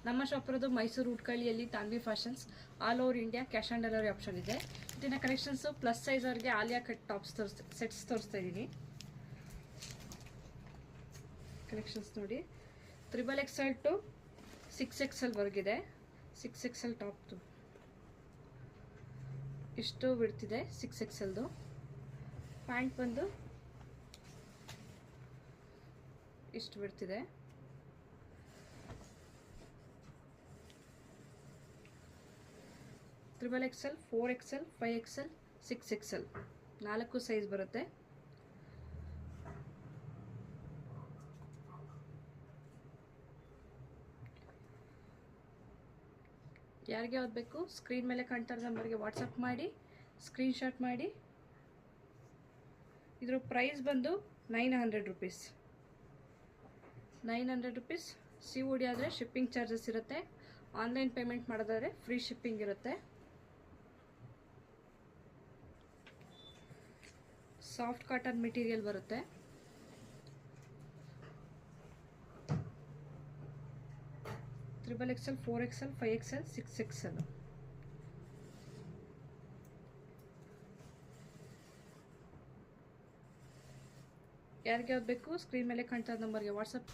ನಮ್ಮ ಶಾಪ್ ಇರೋದು ಮೈಸೂರು ಉಟ್ಕಳ್ಳಿಯಲ್ಲಿ Tanvi fashions. All over India cash on delivery option ಇದೆ. ಇದನ್ನ ಕಲೆಕ್ಷನ್ಸು ಪ್ಲಸ್ ಸೈಜ್ ಅವ್ರಿಗೆ ಆಲಿಯಾ ಕಟ್ ಟಾಪ್ಸ್ ಸೆಟ್ಸ್ ತೋರಿಸ್ತಾ ಇದ್ದೀನಿ. ಕಲೆಕ್ಷನ್ಸ್ ನೋಡಿ, XXL ಟು 6XL ವರ್ಗಿದೆ. 6XL ಟಾಪ್ದು ಇಷ್ಟು ಬಿಡ್ತಿದೆ. 6XLದು ಪ್ಯಾಂಟ್ ಬಂದು ಇಷ್ಟು ಬಿಡ್ತಿದೆ. XXL, 4XL, 5XL, 6XL 4 size ಬರುತ್ತೆ. ಯಾರಿಗೆ ಯಾವ್ದು ಬೇಕು ಸ್ಕ್ರೀನ್ ಮೇಲೆ ಕಾಣ್ತಾ ಇರೋ ನಂಬರ್ಗೆ ವಾಟ್ಸಪ್ ಮಾಡಿ, ಸ್ಕ್ರೀನ್ಶಾಟ್ ಮಾಡಿ. ಇದ್ರ ಪ್ರೈಸ್ ಬಂದು 900 ರುಪೀಸ್. 900 ರುಪೀಸ್. COD ಆದರೆ ಶಿಪ್ಪಿಂಗ್ ಚಾರ್ಜಸ್ ಇರುತ್ತೆ. ಆನ್ಲೈನ್ ಪೇಮೆಂಟ್ ಮಾಡೋದಾದ್ರೆ ಫ್ರೀ ಶಿಪ್ಪಿಂಗ್ ಇರುತ್ತೆ. ಸಾಫ್ಟ್ ಕಾಟನ್ ಮೆಟೀರಿಯಲ್ ಬರುತ್ತೆ. XXL, 4XL, 5XL, 6XL. ಯಾರಿಗೆ ಯಾವ್ದು ಬೇಕು ಸ್ಕ್ರೀನ್ ಮೇಲೆ ಕಾಣ್ತಾ ಇರೋ ನಂಬರ್ಗೆ ವಾಟ್ಸಪ್